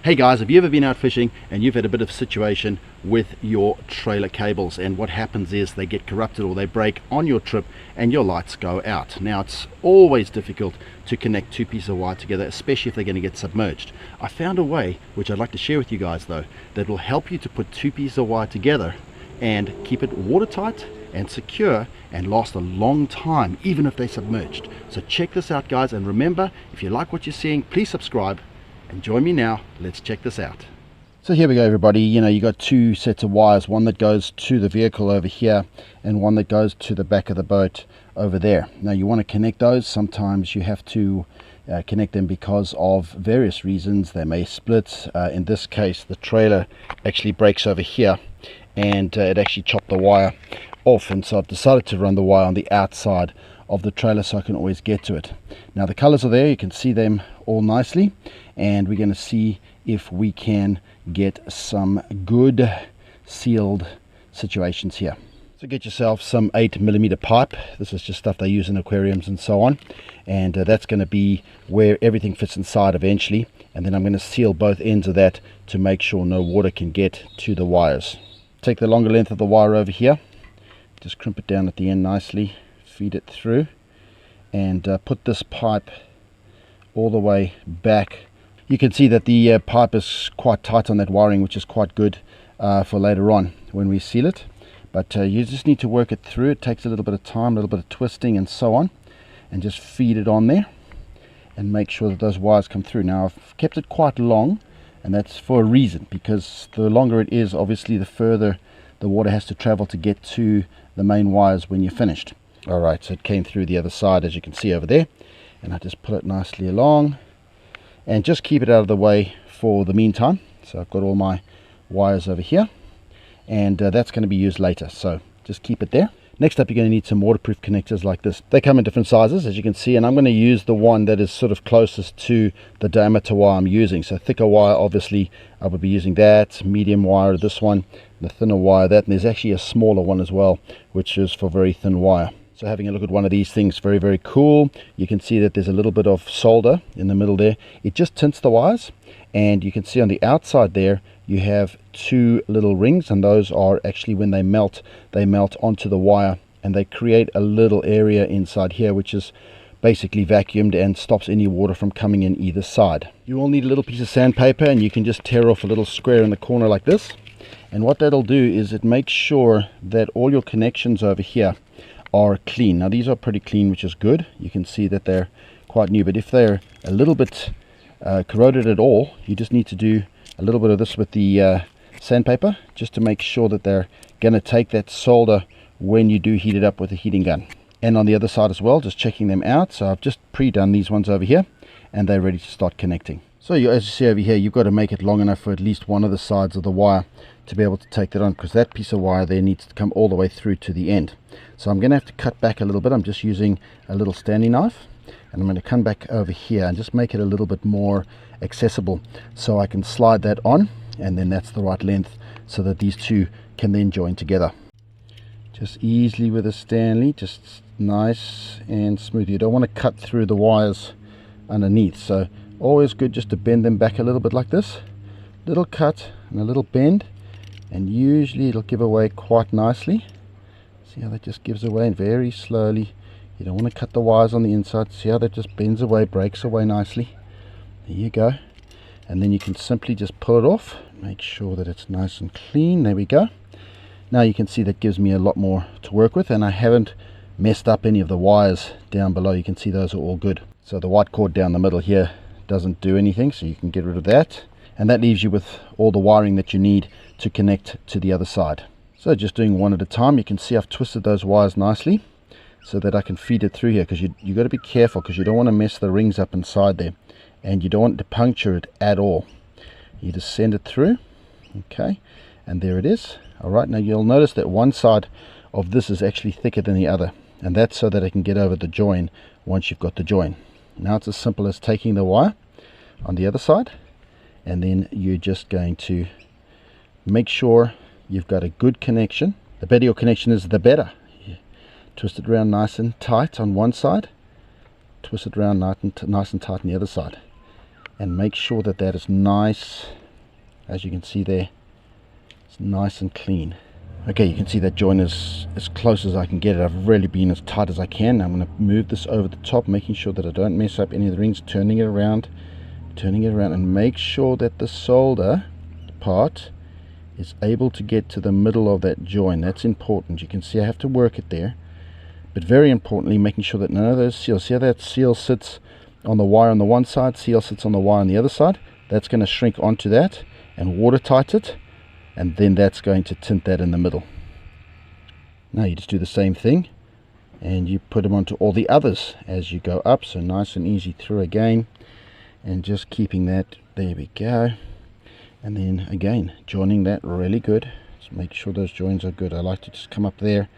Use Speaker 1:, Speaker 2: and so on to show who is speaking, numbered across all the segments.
Speaker 1: Hey guys, have you ever been out fishing and you've had a bit of situation with your trailer cables, and what happens is they get corrupted or they break on your trip and your lights go out? Now, it's always difficult to connect two pieces of wire together, especially if they're going to get submerged. I found a way, which I'd like to share with you guys though, that will help you to put two pieces of wire together and keep it watertight and secure and last a long time even if they're submerged. So check this out guys, and remember, if you like what you're seeing, please subscribe and join me now. Let's check this out. So here we go everybody. You got two sets of wires, one that goes to the vehicle over here and one that goes to the back of the boat over there. Now you want to connect those. Sometimes you have to connect them because of various reasons. They may split. In this case the trailer actually breaks over here and it actually chopped the wire off, and so I've decided to run the wire on the outside of the trailer so I can always get to it. Now the colors are there, you can see them all nicely, and we're going to see if we can get some good sealed situations here. So get yourself some 8mm pipe. This is just stuff they use in aquariums and so on, and that's going to be where everything fits inside eventually, and then I'm going to seal both ends of that to make sure no water can get to the wires. Take the longer length of the wire over here, just crimp it down at the end nicely, feed it through, and put this pipe all the way back. You can see that the pipe is quite tight on that wiring, which is quite good for later on when we seal it, but you just need to work it through. It takes a little bit of time, a little bit of twisting and so on, and just feed it on there and make sure that those wires come through. Now I've kept it quite long, and that's for a reason, because the longer it is, obviously the further the water has to travel to get to the main wires when you're finished. Alright, so it came through the other side, as you can see over there, and I just pull it nicely along and just keep it out of the way for the meantime. So I've got all my wires over here, and that's going to be used later, so just keep it there. Next up, you're going to need some waterproof connectors like this. They come in different sizes, as you can see, and I'm going to use the one that is sort of closest to the diameter wire I'm using. So thicker wire, obviously I would be using that, medium wire this one, the thinner wire that, and there's actually a smaller one as well, which is for very thin wire. So having a look at one of these things, very, very cool. You can see that there's a little bit of solder in the middle there. It just tints the wires, and you can see on the outside there you have two little rings, and those are actually, when they melt onto the wire, and they create a little area inside here which is basically vacuumed and stops any water from coming in either side. You will need a little piece of sandpaper, and you can just tear off a little square in the corner like this, and what that'll do is it makes sure that all your connections over here are clean. Now these are pretty clean, which is good. You can see that they're quite new, but if they're a little bit corroded at all, you just need to do a little bit of this with the sandpaper, just to make sure that they're going to take that solder when you do heat it up with a heating gun. And on the other side as well, just checking them out. So I've just pre-done these ones over here, and they're ready to start connecting. So as you see over here, you've got to make it long enough for at least one of the sides of the wire to be able to take that on, because that piece of wire there needs to come all the way through to the end. So I'm going to have to cut back a little bit. I'm just using a little Stanley knife, and I'm going to come back over here and just make it a little bit more accessible, so I can slide that on, and then that's the right length so that these two can then join together. Just easily with a Stanley, just nice and smooth. You don't want to cut through the wires underneath, so always good just to bend them back a little bit like this. Little cut and a little bend, and usually it'll give away quite nicely. See how that just gives away, and very slowly. You don't want to cut the wires on the inside. See how that just bends away, breaks away nicely. There you go. And then you can simply just pull it off. Make sure that it's nice and clean. There we go. Now you can see that gives me a lot more to work with, and I haven't messed up any of the wires down below. You can see those are all good. So the white cord down the middle here doesn't do anything, so you can get rid of that. And that leaves you with all the wiring that you need to connect to the other side. So just doing one at a time, you can see I've twisted those wires nicely so that I can feed it through here, because you got to be careful, because you don't want to mess the rings up inside there, and you don't want to puncture it at all. You just send it through. Okay, and there it is. Alright, now you'll notice that one side of this is actually thicker than the other, and that's so that I can get over the join once you've got the join. Now it's as simple as taking the wire on the other side, and then you're just going to make sure you've got a good connection. The better your connection is, the better. You twist it around nice and tight on one side, twist it around nice and tight on the other side, and make sure that that is nice. As you can see there, it's nice and clean. Okay, you can see that joint is as close as I can get it. I've really been as tight as I can. I'm going to move this over the top, making sure that I don't mess up any of the rings, turning it around, and make sure that the solder part is able to get to the middle of that joint. That's important. You can see I have to work it there, but very importantly, making sure that none of those seals, see how that seal sits on the wire on the one side, seal sits on the wire on the other side? That's going to shrink onto that and watertight it, and then that's going to tint that in the middle. Now you just do the same thing and you put them onto all the others as you go up, so nice and easy through again, and just keeping that, there we go. And then again, joining that really good. Just make sure those joins are good. I like to just come up there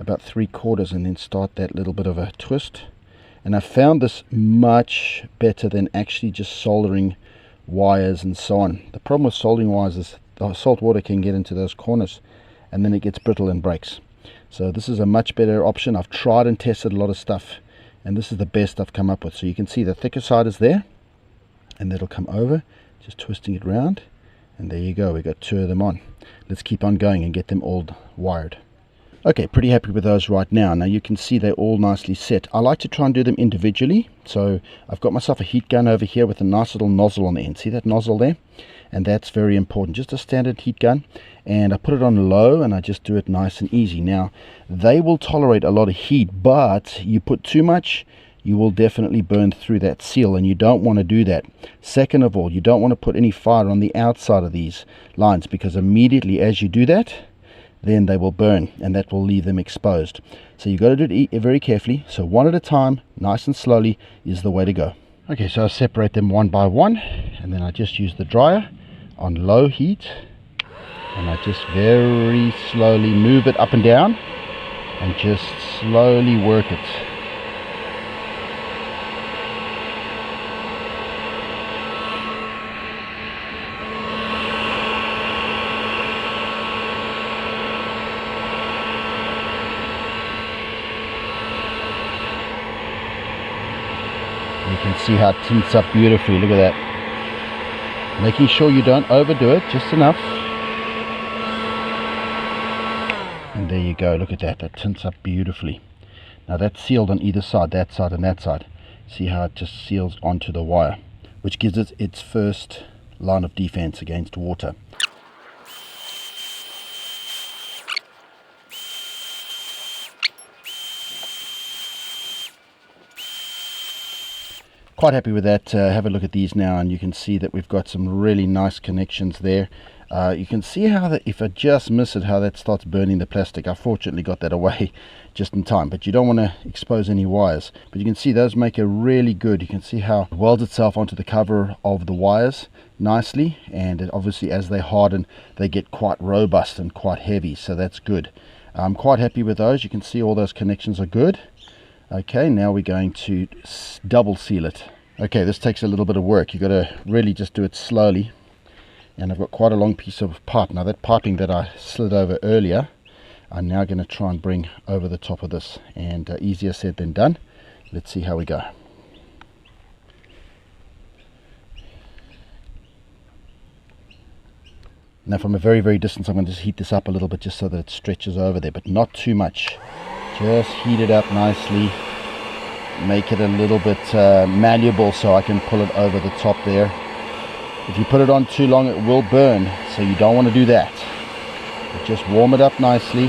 Speaker 1: about 3/4 and then start that little bit of a twist. And I found this much better than actually just soldering wires and so on. The problem with soldering wires is the salt water can get into those corners and then it gets brittle and breaks. So this is a much better option. I've tried and tested a lot of stuff, and this is the best I've come up with. So you can see the thicker side is there, and that'll come over, just twisting it round, and there you go, we got 2 of them on. Let's keep on going and get them all wired. Okay, pretty happy with those right now. Now you can see they're all nicely set. I like to try and do them individually, so I've got myself a heat gun over here with a nice little nozzle on the end. See that nozzle there? And that's very important. Just a standard heat gun, and I put it on low and I just do it nice and easy. Now they will tolerate a lot of heat, but you put too much, you will definitely burn through that seal, and you don't want to do that. Second of all, you don't want to put any fire on the outside of these lines, because immediately as you do that, then they will burn and that will leave them exposed. So you've got to do it very carefully. So one at a time, nice and slowly, is the way to go. Okay, so I separate them one by one, and then I just use the dryer on low heat, and I just very slowly move it up and down and just slowly work it. You can see how it tints up beautifully. Look at that. Making sure you don't overdo it, just enough. And there you go, look at that, that tints up beautifully. Now that's sealed on either side, that side and that side. See how it just seals onto the wire, which gives it its first line of defense against water. Quite happy with that. Have a look at these now, and you can see that we've got some really nice connections there. You can see how that, if I just miss it, how that starts burning the plastic. I fortunately got that away just in time, but you don't want to expose any wires. But you can see those make a really good, you can see how it welds itself onto the cover of the wires nicely, and obviously as they harden they get quite robust and quite heavy, so that's good. I'm quite happy with those. You can see all those connections are good. Okay, now we're going to double seal it. Okay, this takes a little bit of work. You've got to really just do it slowly. And I've got quite a long piece of pipe. Now that piping that I slid over earlier, I'm now going to try and bring over the top of this. And easier said than done. Let's see how we go. Now from a very, very distance, I'm going to just heat this up a little bit just so that it stretches over there, but not too much. Just heat it up nicely, make it a little bit malleable so I can pull it over the top there. If you put it on too long, it will burn, so you don't want to do that. But just warm it up nicely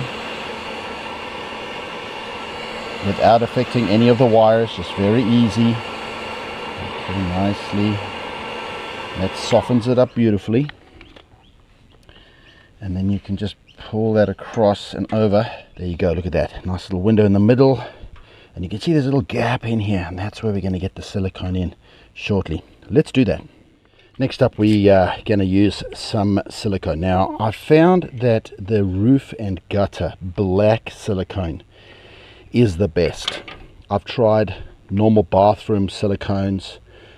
Speaker 1: without affecting any of the wires, just very easy. Okay, nicely. That softens it up beautifully. And then you can just pull that across and over. There you go, look at that nice little window in the middle, and you can see there's a little gap in here, and that's where we're going to get the silicone in shortly. Let's do that. Next up, we are going to use some silicone. Now I found that the roof and gutter black silicone is the best. I've tried normal bathroom silicones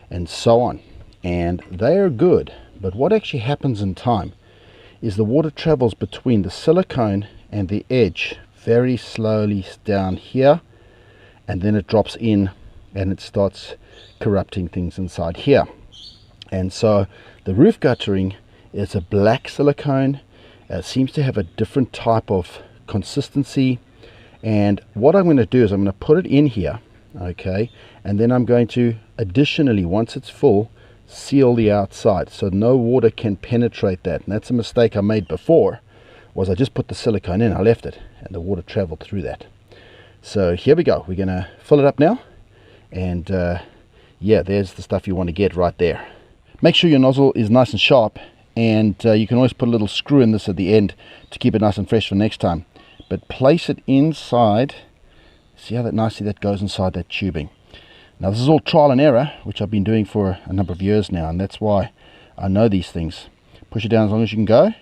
Speaker 1: and so on, and they are good, but what actually happens in time is the water travels between the silicone and the edge very slowly down here, and then it drops in and it starts corrupting things inside here. And so the roof guttering is a black silicone. Seems to have a different type of consistency. And what I'm going to do is I'm going to put it in here, okay, and then I'm going to additionally, once it's full, seal the outside so no water can penetrate that. And that's a mistake I made before, was I just put the silicone in, I left it, and the water traveled through that. So here we go. We're going to fill it up now, and yeah, there's the stuff you want to get right there. Make sure your nozzle is nice and sharp, and you can always put a little screw in this at the end to keep it nice and fresh for next time. But place it inside. See how nicely that goes inside that tubing. Now this is all trial and error, which I've been doing for a number of years now, and that's why I know these things. Push it down as long as you can go,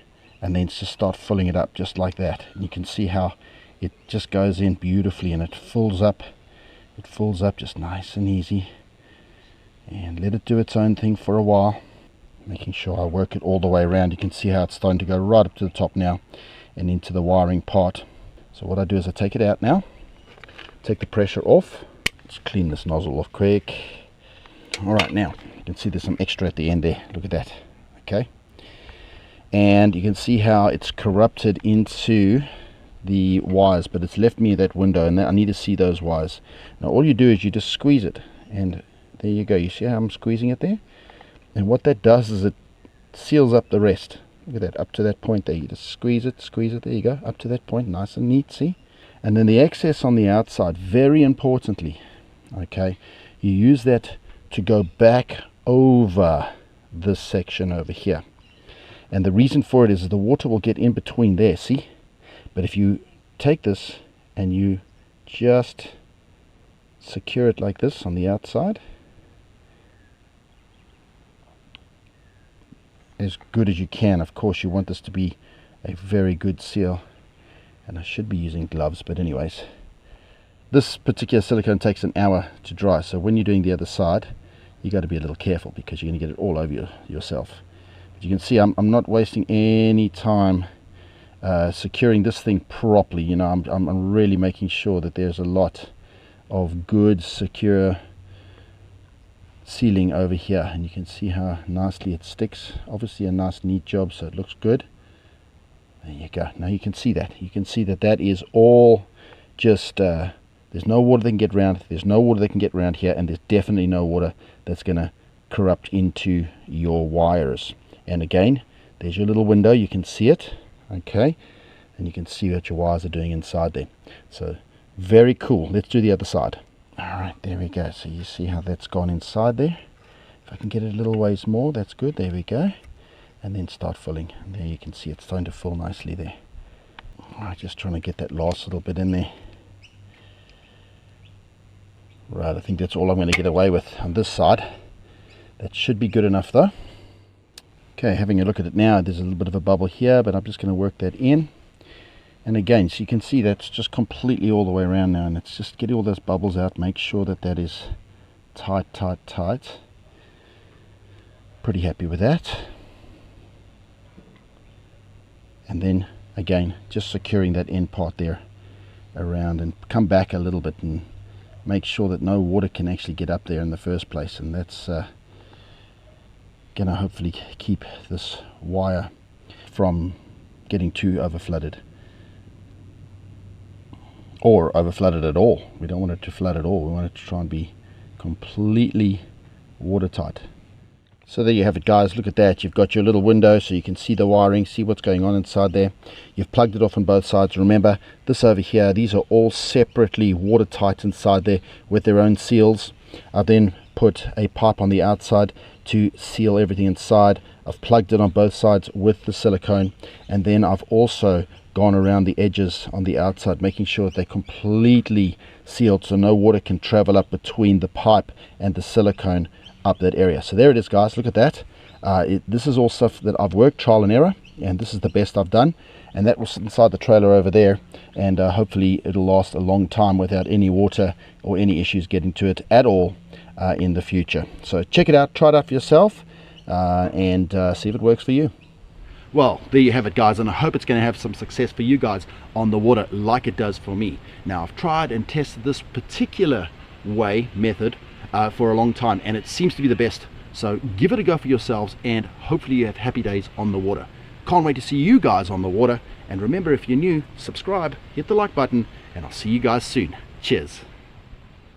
Speaker 1: and then just start filling it up just like that. And you can see how it just goes in beautifully, and it fills up just nice and easy. And let it do its own thing for a while, making sure I work it all the way around. You can see how it's starting to go right up to the top now and into the wiring part. So what I do is I take it out now, take the pressure off. Let's clean this nozzle off quick. Alright, now you can see there's some extra at the end there. Look at that. Okay, and you can see how it's corrupted into the wires, but it's left me that window, and I need to see those wires. Now all you do is you just squeeze it, and there you go. You see how I'm squeezing it there? And what that does is it seals up the rest. Look at that, up to that point there. You just squeeze it, there you go, up to that point, nice and neat, see? And then the excess on the outside, very importantly, okay, you use that to go back over this section over here. And the reason for it is the water will get in between there, see? But if you take this and you just secure it like this on the outside, as good as you can. Of course you want this to be a very good seal, and I should be using gloves, but anyways, this particular silicone takes an hour to dry, so when you're doing the other side you got to be a little careful because you're going to get it all over yourself. But you can see I'm not wasting any time securing this thing properly. You know, I'm really making sure that there's a lot of good secure sealing over here, and you can see how nicely it sticks. Obviously a nice neat job, so it looks good. There you go. Now you can see that that is all just there's no water that can get around, there's no water that can get around here, and there's definitely no water that's going to corrupt into your wires. And again, there's your little window, you can see it, okay, and you can see what your wires are doing inside there. So very cool. Let's do the other side. Alright, there we go. So you see how that's gone inside there. If I can get it a little ways more, that's good. There we go. And then start filling. And there you can see it's starting to fill nicely there. Alright, just trying to get that last little bit in there. Right, I think that's all I'm going to get away with on this side. That should be good enough though. Okay, having a look at it now, there's a little bit of a bubble here, but I'm just going to work that in. And again, so you can see that's just completely all the way around now, and it's just getting all those bubbles out. Make sure that that is tight, tight, tight. Pretty happy with that. And then again, just securing that end part there around, and come back a little bit and make sure that no water can actually get up there in the first place. And that's gonna hopefully keep this wire from getting too over flooded, or over flooded at all. We don't want it to flood at all. We want it to try and be completely watertight. So there you have it, guys. Look at that. You've got your little window so you can see the wiring, see what's going on inside there. You've plugged it off on both sides. Remember, this over here, these are all separately watertight inside there with their own seals. I've then put a pipe on the outside to seal everything inside. I've plugged it on both sides with the silicone, and then I've also gone around the edges on the outside, making sure that they're completely sealed so no water can travel up between the pipe and the silicone up that area. So there it is, guys. Look at that. This is all stuff that I've worked trial and error, and this is the best I've done, and that will sit inside the trailer over there, and hopefully it'll last a long time without any water or any issues getting to it at all in the future. So check it out, try it out for yourself, and see if it works for you. Well, there you have it, guys, and I hope it's going to have some success for you guys on the water like it does for me. Now, I've tried and tested this particular method for a long time, and it seems to be the best So give it a go for yourselves, and hopefully you have happy days on the water. Can't wait to see you guys on the water. And remember, if you're new, subscribe, hit the like button, and I'll see you guys soon. Cheers.